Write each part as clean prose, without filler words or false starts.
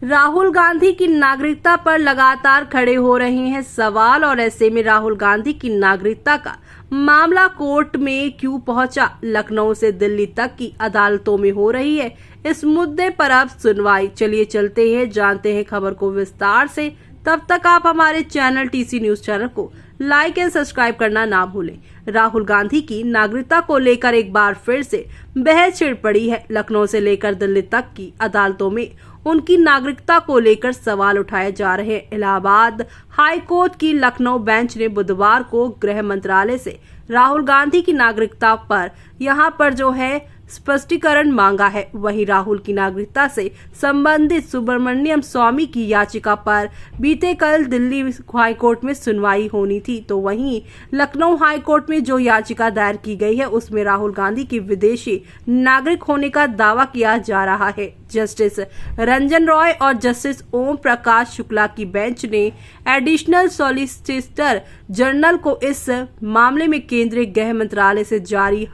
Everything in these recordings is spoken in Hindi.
राहुल गांधी की नागरिकता पर लगातार खड़े हो रहे हैं सवाल और ऐसे में राहुल गांधी की नागरिकता का मामला कोर्ट में क्यों पहुंचा, लखनऊ से दिल्ली तक की अदालतों में हो रही है इस मुद्दे पर अब सुनवाई। चलिए चलते हैं, जानते हैं खबर को विस्तार से। तब तक आप हमारे चैनल टीसी न्यूज चैनल को लाइक एंड सब्सक्राइब करना ना भूलें। राहुल गांधी की नागरिकता को लेकर एक बार फिर से बहस छिड़ पड़ी है। लखनऊ से लेकर दिल्ली तक की अदालतों में उनकी नागरिकता को लेकर सवाल उठाए जा रहे हैं। इलाहाबाद हाई कोर्ट की लखनऊ बेंच ने बुधवार को गृह मंत्रालय से राहुल गांधी की नागरिकता पर यहां पर जो है स्पष्टीकरण मांगा है। वहीं राहुल की नागरिकता से संबंधित सुब्रमण्यम स्वामी की याचिका पर बीते कल दिल्ली हाई कोर्ट में सुनवाई होनी थी, तो वहीं लखनऊ हाई कोर्ट में जो याचिका दायर की गई है उसमें राहुल गांधी की विदेशी नागरिक होने का दावा किया जा रहा है। जस्टिस रंजन रॉय और जस्टिस ओम प्रकाश शुक्ला की बेंच ने एडिशनल सॉलिसिटर जनरल को इस मामले में केंद्रीय गृह मंत्रालय से जारी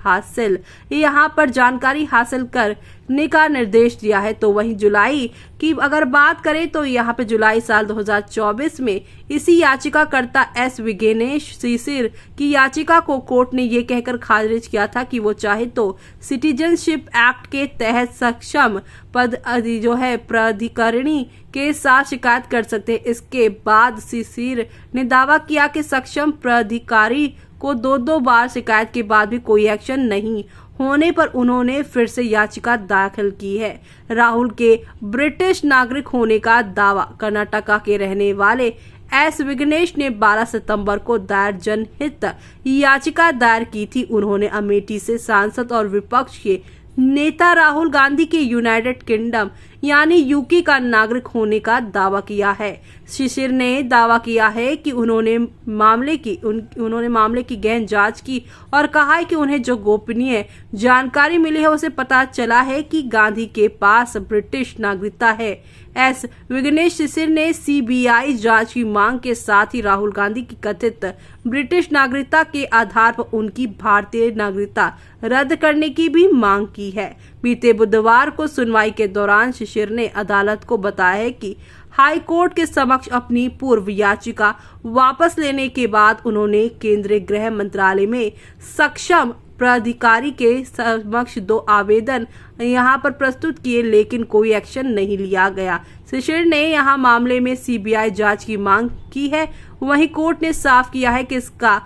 यहाँ पर जानकारी हासिल करने का निर्देश दिया है। तो वहीं जुलाई की अगर बात करें तो यहाँ पे जुलाई साल 2024 में इसी याचिकाकर्ता एस विघ्नेश शिशिर की याचिका को कोर्ट ने ये कहकर खारिज किया था कि वो चाहे तो सिटीजनशिप एक्ट के तहत सक्षम पद जो है प्राधिकरणी के साथ शिकायत कर सकते हैं। इसके बाद शिशिर ने दावा किया कि सक्षम प्राधिकारी को दो बार शिकायत के बाद भी कोई एक्शन नहीं होने पर उन्होंने फिर से याचिका दाखिल की है। राहुल के ब्रिटिश नागरिक होने का दावा कर्नाटका के रहने वाले एस विघ्नेश ने 12 सितंबर को दायर जनहित याचिका दायर की थी। उन्होंने अमेठी से सांसद और विपक्ष के नेता राहुल गांधी के यूनाइटेड किंगडम यानी यूके का नागरिक होने का दावा किया है। शिशिर ने दावा किया है कि उन्होंने मामले की गहन जांच की और कहा है कि उन्हें जो गोपनीय जानकारी मिली है उसे पता चला है कि गांधी के पास ब्रिटिश नागरिकता है। एस विघ्नेश शिशिर ने सीबीआई जांच की मांग के साथ ही राहुल गांधी की कथित ब्रिटिश नागरिकता के आधार पर उनकी भारतीय नागरिकता रद्द करने की भी मांग की है। बीते बुधवार को सुनवाई के दौरान शिशिर ने अदालत को बताया है कि हाई कोर्ट के समक्ष अपनी पूर्व याचिका वापस लेने के बाद उन्होंने केंद्रीय गृह मंत्रालय में सक्षम प्राधिकारी के समक्ष 2 आवेदन यहां पर प्रस्तुत किए, लेकिन कोई एक्शन नहीं लिया गया। शिशिर ने यहां मामले में सीबीआई जांच की मांग की है। वहीं कोर्ट ने साफ किया है कि उसका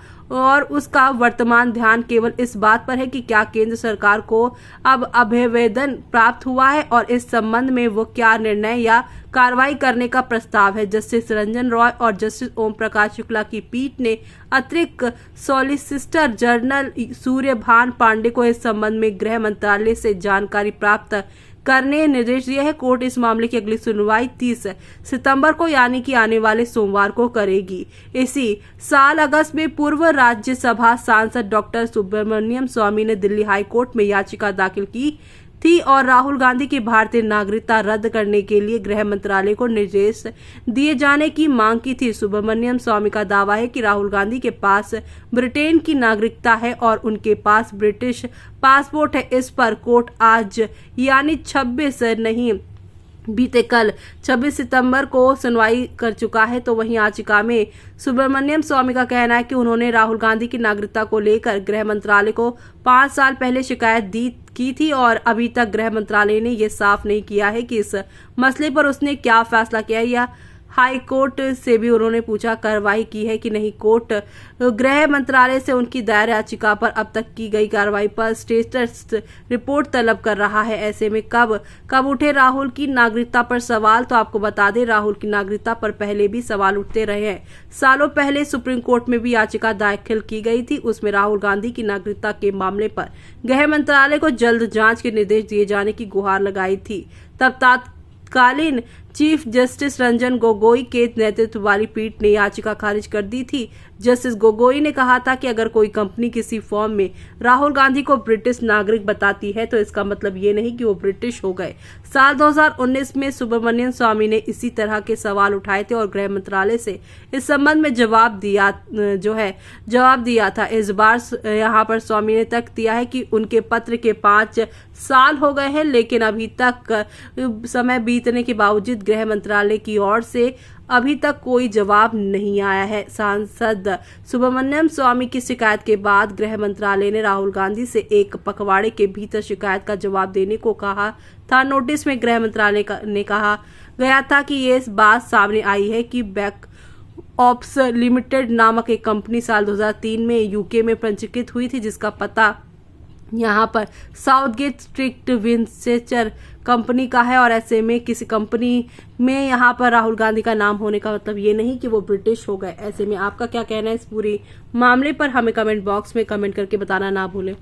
वर्तमान ध्यान केवल इस बात पर है कि क्या केंद्र सरकार को अब अभ्यवेदन प्राप्त हुआ है और इस संबंध में वो क्या निर्णय या कार्रवाई करने का प्रस्ताव है। जस्टिस रंजन रॉय और जस्टिस ओम प्रकाश शुक्ला की पीठ ने अतिरिक्त सॉलिसिटर जनरल सूर्यभान पांडे को इस संबंध में गृह मंत्रालय से जानकारी प्राप्त करने निर्देश दिए हैं। कोर्ट इस मामले की अगली सुनवाई 30 सितंबर को यानी कि आने वाले सोमवार को करेगी। इसी साल अगस्त में पूर्व राज्यसभा सांसद डॉक्टर सुब्रमण्यम स्वामी ने दिल्ली हाई कोर्ट में याचिका दाखिल की थी और राहुल गांधी की भारतीय नागरिकता रद्द करने के लिए गृह मंत्रालय को निर्देश दिए जाने की मांग की थी। सुब्रमण्यम स्वामी का दावा है कि राहुल गांधी के पास ब्रिटेन की नागरिकता है और उनके पास ब्रिटिश पासपोर्ट है। इस पर कोर्ट आज यानी 26 नहीं बीते कल 26 सितंबर को सुनवाई कर चुका है। तो वहीं याचिका में सुब्रमण्यम स्वामी का कहना है कि उन्होंने राहुल गांधी की नागरिकता को लेकर गृह मंत्रालय को 5 साल पहले शिकायत की थी और अभी तक गृह मंत्रालय ने यह साफ नहीं किया है कि इस मसले पर उसने क्या फैसला किया या हाई कोर्ट से भी उन्होंने पूछा कार्रवाई की है कि नहीं। कोर्ट गृह मंत्रालय से उनकी दायर याचिका पर अब तक की गई कार्रवाई पर स्टेटस रिपोर्ट तलब कर रहा है। ऐसे में कब उठे राहुल की नागरिकता पर सवाल, तो आपको बता दें राहुल की नागरिकता पर पहले भी सवाल उठते रहे हैं। सालों पहले सुप्रीम कोर्ट में भी याचिका दाखिल की गई थी। उसमें राहुल गांधी की नागरिकता के मामले पर गृह मंत्रालय को जल्द जांच के निर्देश दिए जाने की गुहार लगाई थी। तब तत्कालीन चीफ जस्टिस रंजन गोगोई के नेतृत्व वाली पीठ ने याचिका खारिज कर दी थी। जस्टिस गोगोई ने कहा था कि अगर कोई कंपनी किसी फॉर्म में राहुल गांधी को ब्रिटिश नागरिक बताती है तो इसका मतलब ये नहीं कि वो ब्रिटिश हो गए। साल 2019 में सुब्रमण्यम स्वामी ने इसी तरह के सवाल उठाए थे और गृह मंत्रालय से इस संबंध में जवाब दिया था। इस बार यहाँ पर स्वामी ने तक दिया है कि उनके पत्र के 5 साल हो गए हैं, लेकिन अभी तक समय बीतने के बावजूद संबंधित गृह मंत्रालय की ओर से अभी तक कोई जवाब नहीं आया है। सांसद सुब्रमण्यम स्वामी की शिकायत के बाद गृह मंत्रालय ने राहुल गांधी से एक पखवाड़े के भीतर शिकायत का जवाब देने को कहा था। नोटिस में गृह मंत्रालय ने कहा गया था कि ये बात सामने आई है कि बैक ऑप्स लिमिटेड नामक एक कंपनी साल 2003 में यूके में पंजीकृत हुई थी, जिसका पता यहाँ पर साउथगेट स्ट्रीट विंचेस्टर कंपनी का है। और ऐसे में किसी कंपनी में यहाँ पर राहुल गांधी का नाम होने का मतलब ये नहीं कि वो ब्रिटिश हो गए। ऐसे में आपका क्या कहना है इस पूरी मामले पर, हमें कमेंट बॉक्स में कमेंट करके बताना ना भूलें।